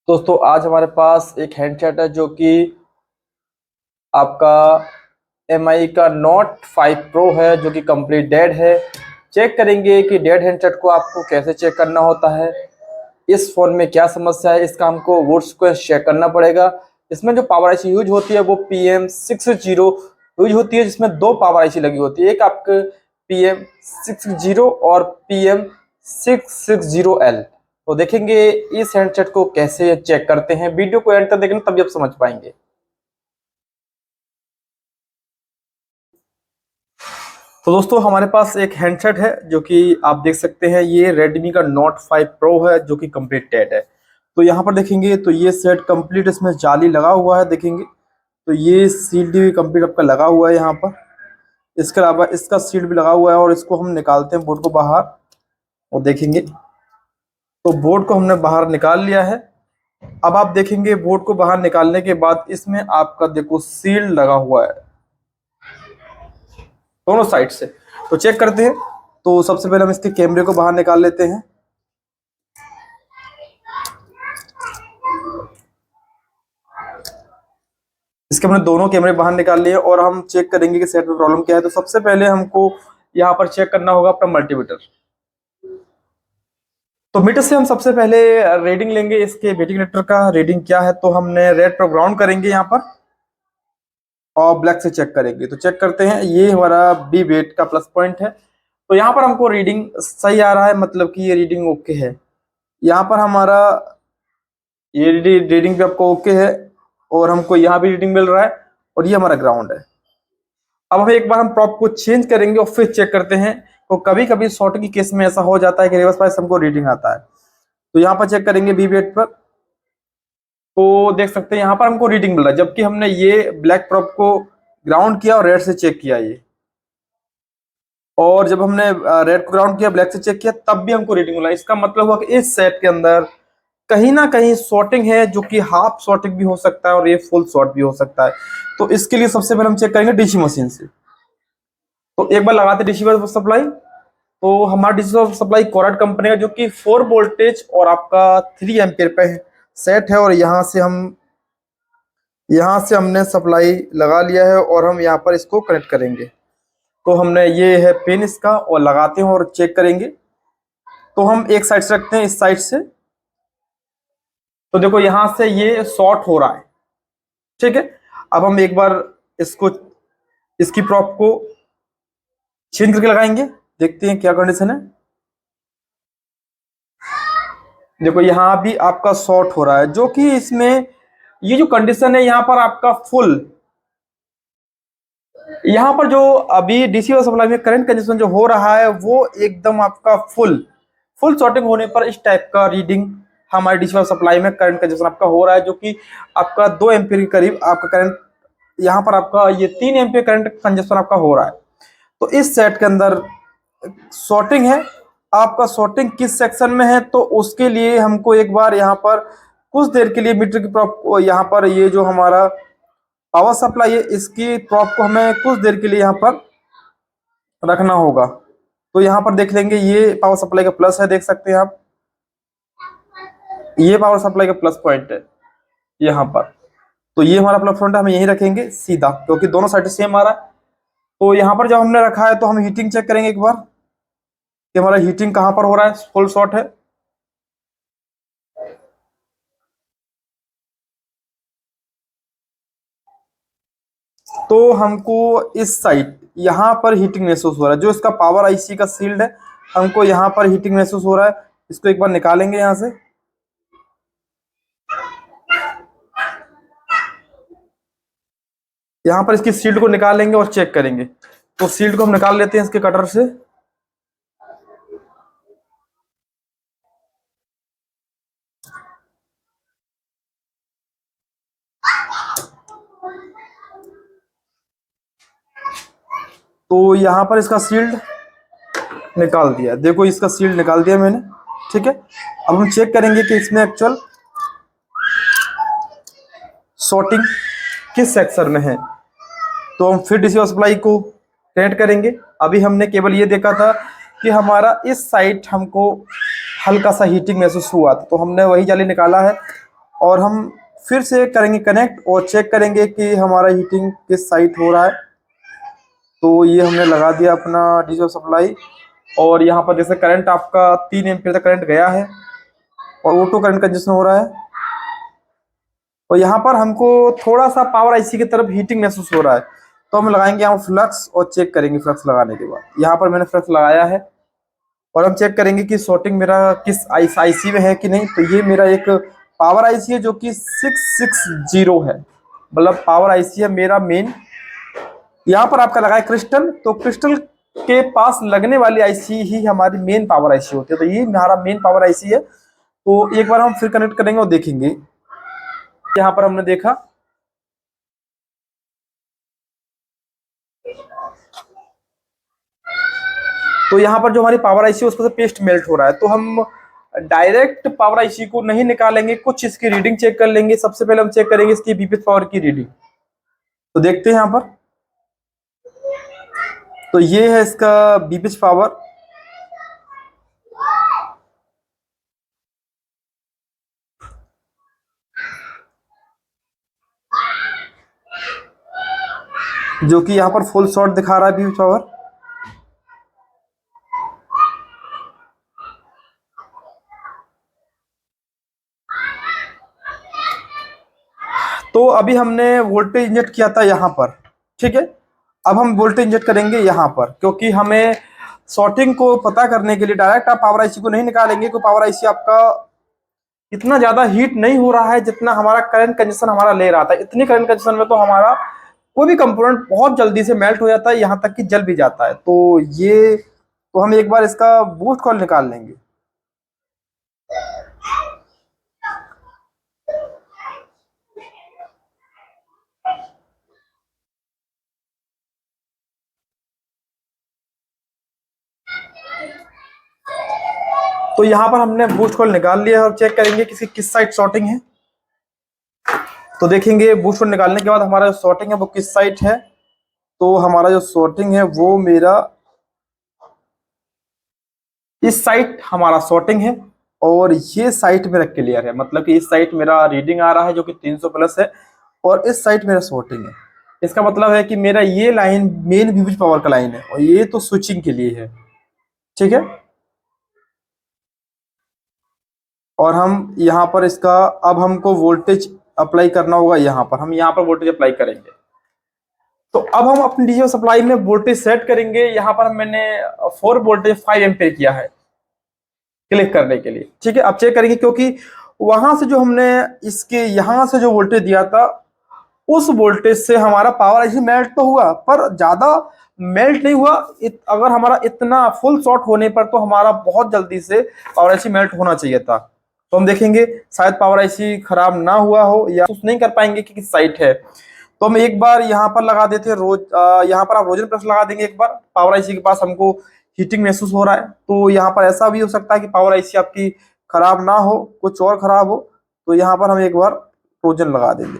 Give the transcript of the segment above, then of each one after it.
दोस्तों आज हमारे पास एक हैंडसेट है जो कि आपका एमआई का नोट 5 प्रो है जो कि कंप्लीट डेड है। चेक करेंगे कि डेड हैंडसेट को आपको कैसे चेक करना होता है, इस फ़ोन में क्या समस्या है, इसका हमको वुड्स को चेक करना पड़ेगा। इसमें जो पावर आईसी यूज होती है वो PM60 यूज होती है, जिसमें दो पावर आईसी लगी होती है, एक आपके PM60 और PM660L। तो देखेंगे इस हैंडसेट को कैसे चेक करते हैं। वीडियो को एंड तक देखेंगे तभी आप समझ पाएंगे। तो दोस्तों हमारे पास एक हैंडसेट है जो कि आप देख सकते हैं, ये Redmi का Note 5 Pro है जो कि कंप्लीट डेड है। तो यहाँ पर देखेंगे तो ये सेट कंप्लीट, इसमें जाली लगा हुआ है, देखेंगे तो ये सील भी कंप्लीट आपका लगा हुआ है यहाँ पर। इसके अलावा इसका सील भी लगा हुआ है और इसको हम निकालते हैं बोर्ड को बाहर और देखेंगे तो बोर्ड को हमने बाहर निकाल लिया है। अब आप देखेंगे बोर्ड को बाहर निकालने के बाद इसमें आपका देखो सील लगा हुआ है दोनों साइड से। तो चेक करते हैं। तो सबसे पहले हम इसके कैमरे को बाहर निकाल लेते हैं। इसके हमने दोनों कैमरे बाहर निकाल लिए और हम चेक करेंगे कि सेट में प्रॉब्लम क्या है। तो सबसे पहले हमको यहाँ पर चेक करना होगा अपना मल्टीमीटर। तो मीटर से हम सबसे पहले रीडिंग लेंगे, इसके वेटिंग का रीडिंग क्या है। तो हमने रेड पर ग्राउंड करेंगे यहाँ पर और ब्लैक से चेक करेंगे। तो चेक करते हैं, ये हमारा बी वेट का प्लस पॉइंट है। तो यहाँ पर हमको रीडिंग सही आ रहा है, मतलब कि ये रीडिंग ओके है। यहाँ पर हमारा ये रीडिंग भी आपको ओके है और हमको यहाँ भी रीडिंग मिल रहा है और ये हमारा ग्राउंड है। अब हम एक बार हम प्रॉप को चेंज करेंगे और फिर चेक करते हैं। तो कभी कभी शॉर्ट की केस में ऐसा हो जाता है कि रिवर्स पास हमको रीडिंग आता है। तो यहाँ पर चेक करेंगे बी वेट पर, तो देख सकते हैं यहाँ पर हमको रीडिंग मिल रहा है, जबकि हमने ये ब्लैक प्रॉप को ग्राउंड किया और रेड से चेक किया ये। और जब हमने रेड को ग्राउंड किया ब्लैक से चेक किया तब भी हमको रीडिंग मिला। इसका मतलब हुआ कि इस सेट के अंदर कहीं ना कहीं शॉर्टिंग है, जो कि हाफ शॉर्टिंग भी हो सकता है और ये फुल शॉर्ट भी हो सकता है। तो इसके लिए सबसे पहले हम चेक करेंगे डीसी मशीन से। तो एक बार लगाते डीसी सप्लाई। तो हमारा डीसी सप्लाई कोरड कंपनी का जो कि 4 वोल्टेज और आपका 3 एम्पियर पे सेट है। और यहाँ से हमने सप्लाई लगा लिया है और हम यहाँ पर इसको कनेक्ट करेंगे। तो हमने ये है पिन इसका और लगाते हैं और चेक करेंगे। तो हम एक साइड से रखते हैं, इस साइड से। तो देखो यहाँ से ये शॉर्ट हो रहा है, ठीक है। अब हम एक बार इसको इसकी प्रॉप को चेंज करके लगाएंगे, देखते हैं क्या कंडीशन है। देखो यहाँ भी आपका शॉर्ट हो रहा है, जो कि इसमें ये जो कंडीशन है यहाँ पर आपका फुल, यहाँ पर जो अभी डीसी सप्लाई में करंट कंडीशन जो हो रहा है वो एकदम आपका फुल शॉर्टिंग होने पर इस टाइप का रीडिंग हमारे डीसी सप्लाई में करंट कंडीशन आपका हो रहा है, जो कि आपका 2 एम्पियर के करीब आपका करंट, यहाँ पर आपका ये 3 एम्पियर करंट कंजप्शन आपका हो रहा है। तो इस सेट के अंदर शॉर्टिंग है। आपका शॉर्टिंग किस सेक्शन में है, तो उसके लिए हमको एक बार यहाँ पर कुछ देर के लिए मीटर की प्रॉप, यहाँ पर ये जो हमारा पावर सप्लाई है इसकी प्रॉप को हमें कुछ देर के लिए यहाँ पर रखना होगा। तो यहाँ पर देख लेंगे, ये पावर सप्लाई का प्लस है, देख सकते हैं आप, ये पावर सप्लाई का प्लस पॉइंट है यहाँ पर। तो ये हमारा प्लस पॉइंट है, हम यहीं रखेंगे सीधा, क्योंकि दोनों साइड सेम आ रहा है। तो यहाँ पर जब हमने रखा है तो हम हीटिंग चेक करेंगे एक बार कि हमारा हीटिंग कहाँ पर हो रहा है, फुल शॉर्ट है। तो हमको इस साइड यहाँ पर हीटिंग महसूस हो रहा है, जो इसका पावर आईसी का सील्ड है, हमको यहाँ पर हीटिंग महसूस हो रहा है। इसको एक बार निकालेंगे यहाँ से। यहाँ पर इसकी सील्ड को निकालेंगे और चेक करेंगे। तो सील्ड को हम निकाल लेते हैं इसके कटर से। तो यहाँ पर इसका सील्ड निकाल दिया, देखो इसका सील्ड निकाल दिया मैंने, ठीक है। अब हम चेक करेंगे कि इसमें एक्चुअल शॉर्टिंग किस सेक्शन में है। तो हम फिर डीसी सप्लाई को कनेक्ट करेंगे। अभी हमने केवल ये देखा था कि हमारा इस साइड हमको हल्का सा हीटिंग महसूस हुआ था, तो हमने वही जाली निकाला है और हम फिर से करेंगे कनेक्ट और चेक करेंगे कि हमारा हीटिंग किस साइड हो रहा है। तो ये हमने लगा दिया अपना डीजल सप्लाई, और यहाँ पर जैसे करंट आपका 3 एम्पीयर तक करंट गया है और ऑटो करंट कंजेशन हो रहा है। और यहाँ पर हमको थोड़ा सा पावर आईसी की तरफ हीटिंग महसूस हो रहा है, तो हम लगाएंगे यहाँ फ्लक्स और चेक करेंगे। फ्लक्स लगाने के बाद यहाँ पर मैंने फ्लक्स लगाया है और हम चेक करेंगे कि शॉर्टिंग मेरा किस आईसी में है कि नहीं। तो ये मेरा एक पावर आईसी है जो कि 660 है, मतलब पावर आईसी है मेरा मेन। यहाँ पर आपका लगा है क्रिस्टल, तो क्रिस्टल के पास लगने वाली आईसी ही हमारी मेन पावर आईसी होती है। तो ये हमारा मेन पावर आईसी है। तो एक बार हम फिर कनेक्ट करेंगे और देखेंगे। यहाँ पर हमने देखा तो यहाँ पर जो हमारी पावर आईसी है उस पर से पेस्ट मेल्ट हो रहा है। तो हम डायरेक्ट पावर आईसी को नहीं निकालेंगे, कुछ इसकी रीडिंग चेक कर लेंगे। सबसे पहले हम चेक करेंगे इसकी बीपीएच पावर की रीडिंग। तो देखते हैं यहाँ पर, तो ये है इसका बीपीएच पावर। जो कि यहाँ पर फुल शॉट दिखा रहा है बीपीएच पावर। तो अभी हमने वोल्टेज इंजेक्ट किया था यहाँ पर, ठीक है। अब हम वोल्टेज इंजेक्ट करेंगे यहाँ पर, क्योंकि हमें शॉर्टिंग को पता करने के लिए डायरेक्ट आप पावर आईसी को नहीं निकालेंगे, क्योंकि पावर आईसी आपका इतना ज्यादा हीट नहीं हो रहा है जितना हमारा करंट कंजेशन हमारा ले रहा था। इतनी करंट कंजेशन में तो हमारा कोई भी कंपोनेंट बहुत जल्दी से मेल्ट हो जाता है, यहाँ तक कि जल भी जाता है। तो ये तो हम एक बार इसका बूस्ट कॉइल निकाल लेंगे। तो यहाँ पर हमने बूस्ट कॉइल निकाल लिया और चेक करेंगे कि किस साइड शॉर्टिंग है। तो देखेंगे बूस्ट कॉइल निकालने के बाद हमारा जो शॉर्टिंग है वो किस साइड है। तो हमारा जो शॉर्टिंग है वो मेरा इस साइड हमारा शॉर्टिंग है, और ये साइड मेरा क्लियर है। मतलब कि इस साइड मेरा रीडिंग आ रहा है जो कि 300 प्लस है, और इस साइड मेरा शॉर्टिंग है। इसका मतलब है कि मेरा ये लाइन मेन वीवीज पावर का लाइन है, और ये तो स्विचिंग के लिए है, ठीक है। और हम यहाँ पर इसका अब हमको वोल्टेज अप्लाई करना होगा। यहाँ पर हम यहाँ पर वोल्टेज अप्लाई करेंगे। तो अब हम अपनी डीसी सप्लाई में वोल्टेज सेट करेंगे। यहाँ पर मैंने 4 वोल्टेज 5 एम्पीयर किया है क्लिक करने के लिए, ठीक है। अब चेक करेंगे, क्योंकि वहां से जो हमने इसके यहां से जो वोल्टेज दिया था उस वोल्टेज से हमारा पावर आईसी मेल्ट तो हुआ, पर ज्यादा मेल्ट नहीं हुआ। अगर हमारा इतना फुल शॉर्ट होने पर तो हमारा बहुत जल्दी से पावर आईसी मेल्ट होना चाहिए था। तो हम देखेंगे शायद पावर आईसी खराब ना हुआ हो, या कुछ नहीं कर पाएंगे कि किस साइड है। तो हम एक बार यहाँ पर लगा देते हैं यहाँ पर आप रोजन प्रेस लगा देंगे। एक बार पावर आईसी के पास हमको हीटिंग महसूस हो रहा है, तो यहाँ पर ऐसा भी हो सकता है कि पावर आईसी आपकी खराब ना हो, कुछ और खराब हो। तो यहाँ पर हम एक बार ट्रोजन लगा देंगे।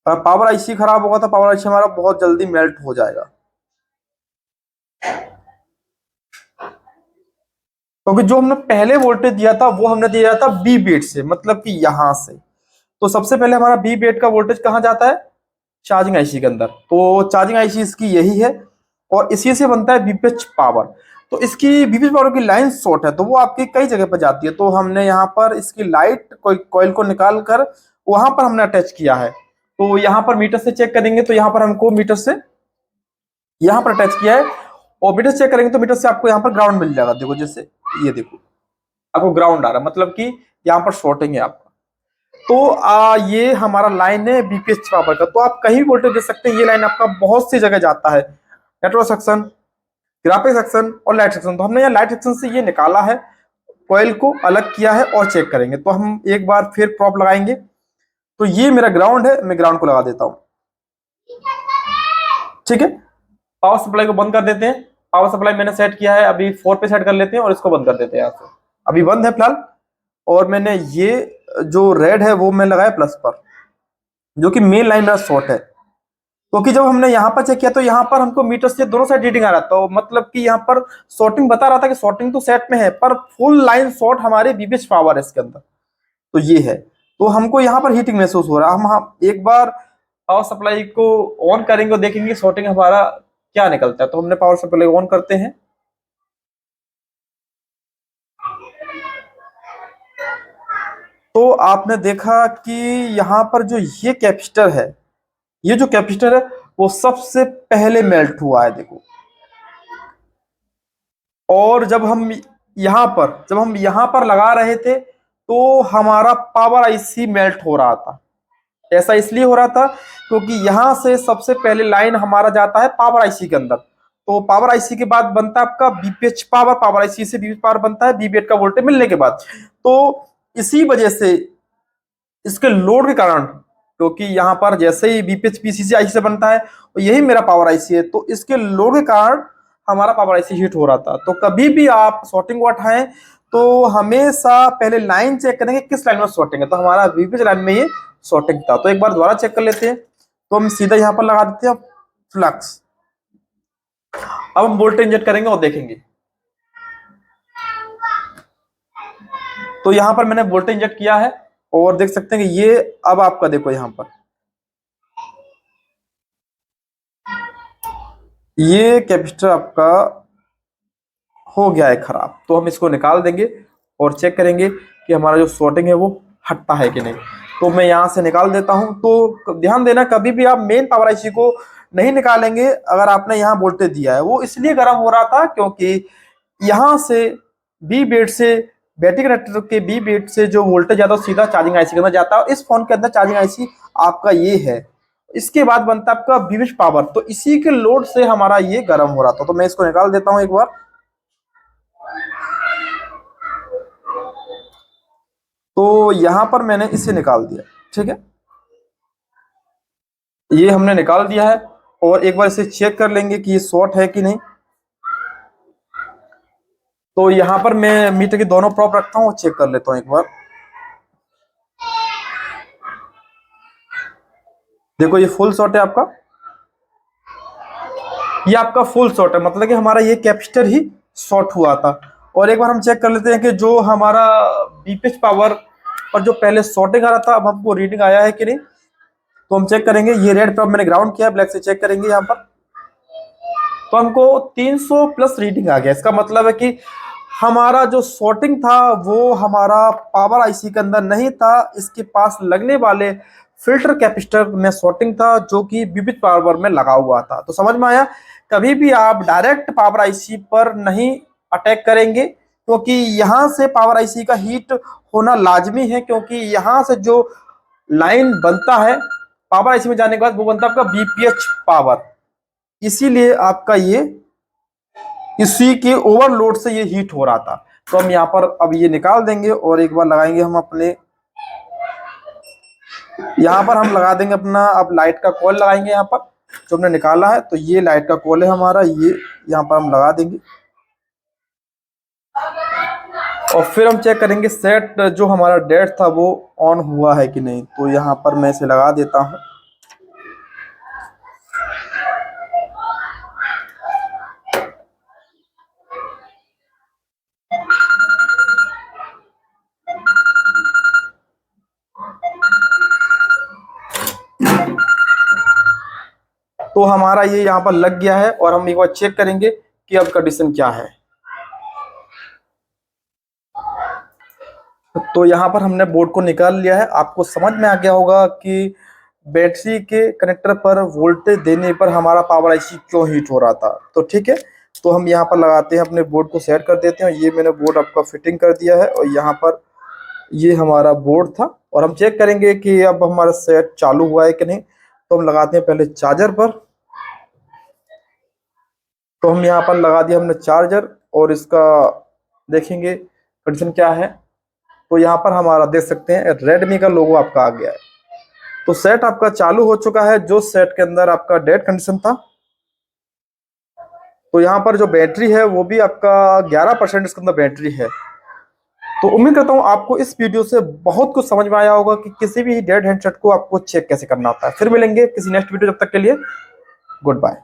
पावर आईसी खराब होगा तो पावर आईसी हमारा बहुत जल्दी मेल्ट हो जाएगा, क्योंकि जो हमने पहले वोल्टेज दिया था वो हमने दिया था बी बेट से, मतलब कि यहां से। तो सबसे पहले हमारा बी बेट का वोल्टेज कहां जाता है, चार्जिंग आईसी के अंदर। तो चार्जिंग आईसी इसकी यही है, और इसी से बनता है बीपीएच पावर। तो इसकी बीपीएच पावर की लाइन शॉर्ट है, तो वो आपकी कई जगह पर जाती है। तो हमने यहाँ पर इसकी लाइट कॉइल को निकाल कर वहां पर हमने अटैच किया है। तो यहाँ पर मीटर से चेक करेंगे, तो यहाँ पर हमको मीटर से यहाँ पर अटैच किया है, और मीटर चेक करेंगे तो मीटर से आपको यहाँ पर ग्राउंड मिल जाएगा। देखो जैसे ये देखो आपको ग्राउंड आ रहा है, मतलब कि यहाँ पर शॉर्टिंग है आपका। तो ये हमारा लाइन है बीपीएच पावर का। तो आप कहीं वोल्टेज दे सकते हैं। ये लाइन आपका बहुत सी जगह जाता है, नेटवर्क सेक्शन, ग्राफिक सेक्शन और लाइट सेक्शन। तो हमने यहाँ लाइट सेक्शन से ये निकाला है, कॉइल को अलग किया है, और चेक करेंगे। तो हम एक बार फिर प्रॉप लगाएंगे। तो ये मेरा ग्राउंड है, मैं ग्राउंड को लगा देता हूँ, ठीक है। पावर सप्लाई को बंद कर देते हैं। पावर सप्लाई मैंने सेट किया है, अभी 4 पे सेट कर लेते हैं और इसको बंद कर देते हैं। यहाँ से अभी बंद है फिलहाल। और मैंने ये जो रेड है वो मैं लगाया प्लस पर, जो कि मेन लाइन मेरा शॉर्ट है। क्योंकि जब हमने यहाँ पर चेक किया तो यहाँ पर हमको मीटर से दोनों साइड रीडिंग आ रहा था, तो मतलब कि यहाँ पर शॉर्टिंग बता रहा था कि शॉर्टिंग तो सेट में है, पर फुल लाइन शॉर्ट हमारे बीपीएच पावर है इसके अंदर। तो ये है, तो हमको यहाँ पर हीटिंग महसूस हो रहा है। हम एक बार पावर सप्लाई को ऑन करेंगे और देखेंगे सॉर्टिंग हमारा क्या निकलता है। तो हमने पावर सप्लाई ऑन करते हैं, तो आपने देखा कि यहाँ पर जो ये कैपेसिटर है, ये जो कैपेसिटर है वो सबसे पहले मेल्ट हुआ है, देखो। और जब हम यहाँ पर लगा रहे थे तो हमारा पावर आईसी मेल्ट हो रहा था। ऐसा इसलिए हो रहा था क्योंकि यहां से सबसे पहले लाइन हमारा जाता है पावर आईसी के अंदर, तो पावर आईसी के बाद बनता है आपका बीपीएच पावर, पावर आईसी से बीपीएच पावर बनता है बीबीएट का वोल्टेज मिलने के बाद। तो इसी वजह से इसके लोड के कारण, क्योंकि यहाँ पर जैसे ही बीपीएच पीसीसी आईसी से बनता है, तो यही मेरा पावर आईसी है, तो इसके लोड के कारण हमारा पावर आईसी हीट हो रहा था। तो कभी भी आप सॉर्टिंग को उठाएं तो हमेशा पहले लाइन चेक करेंगे किस लाइन में सॉर्टिंग है। तो हमारा बीपीएच लाइन में ये सॉर्टिंग था। तो एक बार दोबारा चेक कर लेते हैं। तो हम सीधा यहाँ पर लगा देते हैं फ्लक्स। अब हम वोल्टेज इंजेक्ट करेंगे और देखेंगे। तो यहाँ पर मैंने वोल्टेज इंजेक्ट किया है और देख सकते हैं कि ये अब आपका देखो यहाँ पर ये कैपेसिटर आपका हो गया है खराब। तो हम इसको निकाल देंगे और चेक करेंगे कि हमारा जो सॉर्टिंग है वो हटता है कि नहीं। तो मैं यहाँ से निकाल देता हूँ। तो ध्यान देना, कभी भी आप मेन पावर आईसी को नहीं निकालेंगे अगर आपने यहाँ वोल्टेज दिया है। वो इसलिए गर्म हो रहा था क्योंकि यहाँ से बी बेड से बैटरी कनेक्टर के बी बेड से जो वोल्टेज जाता है सीधा चार्जिंग आईसी के अंदर जाता है। इस फोन के अंदर चार्जिंग आईसी आपका ये है, इसके बाद बनता है आपका बीबीएच पावर। तो इसी के लोड से हमारा ये गर्म हो रहा था। तो मैं इसको निकाल देता हूं एक बार। तो यहां पर मैंने इसे निकाल दिया, ठीक है, ये हमने निकाल दिया है। और एक बार इसे चेक कर लेंगे कि ये शॉर्ट है कि नहीं। तो यहां पर मैं मीटर की दोनों प्रॉप रखता हूं और चेक कर लेता हूं एक बार। देखो ये फुल शॉर्ट है आपका, ये आपका फुल शॉर्ट है, मतलब कि हमारा ये कैपेसिटर ही शॉर्ट हुआ था। और एक बार हम चेक कर लेते हैं कि जो हमारा बीपीएच पावर पर जो पहले शॉर्टिंग आ रहा था अब हमको रीडिंग आया है कि नहीं। तो हम चेक करेंगे, ये रेड प्रॉप मैंने ग्राउंड किया, ब्लैक से चेक करेंगे यहाँ पर। तो हमको 300 प्लस रीडिंग आ गया। इसका मतलब है कि हमारा जो शॉर्टिंग था वो हमारा पावर आईसी के अंदर नहीं था, इसके पास लगने वाले फिल्टर कैपेसिटर में शॉर्टिंग था जो कि बीबीएच पावर में लगा हुआ था। तो समझ में आया, कभी भी आप डायरेक्ट पावर आईसी पर नहीं अटैक करेंगे क्योंकि यहाँ से पावर आईसी का हीट होना लाजमी है, क्योंकि यहाँ से जो लाइन बनता है पावर आईसी में जाने के बाद वो बनता है आपका बीपीएच पावर। इसीलिए आपका ये इसी के ओवरलोड से ये हीट हो रहा था। तो हम यहाँ पर अब ये निकाल देंगे और एक बार लगाएंगे हम अपने, यहाँ पर हम लगा देंगे अपना, अब लाइट का कॉइल लगाएंगे यहाँ पर जो हमने निकाला है। तो ये लाइट का कॉइल है हमारा, ये यहाँ पर हम लगा देंगे और फिर हम चेक करेंगे सेट जो हमारा डेट था वो ऑन हुआ है कि नहीं। तो यहाँ पर मैं इसे लगा देता हूँ। तो हमारा ये यहाँ पर लग गया है और हम एक बार चेक करेंगे कि अब कंडीशन क्या है। तो यहाँ पर हमने बोर्ड को निकाल लिया है। आपको समझ में आ गया होगा कि बैटरी के कनेक्टर पर वोल्टेज देने पर हमारा पावर आईसी क्यों हीट हो रहा था। तो ठीक है, तो हम यहाँ पर लगाते हैं, अपने बोर्ड को सेट कर देते हैं। ये मैंने बोर्ड आपका फिटिंग कर दिया है और यहाँ पर ये हमारा बोर्ड था और हम चेक करेंगे कि अब हमारा सेट चालू हुआ है कि नहीं। तो हम लगाते हैं पहले चार्जर पर। तो हम यहाँ पर लगा दिया हमने चार्जर और इसका देखेंगे कंडीशन क्या है। तो यहाँ पर हमारा देख सकते हैं रेडमी का लोगो आपका आ गया है। तो सेट आपका चालू हो चुका है, जो सेट के अंदर आपका डेड कंडीशन था। तो यहाँ पर जो बैटरी है वो भी आपका 11% इसके अंदर बैटरी है। तो उम्मीद करता हूँ आपको इस वीडियो से बहुत कुछ समझ में आया होगा कि किसी भी डेड हैंडसेट को आपको चेक कैसे करना होता है। फिर मिलेंगे किसी नेक्स्ट वीडियो, जब तक के लिए गुड बाय।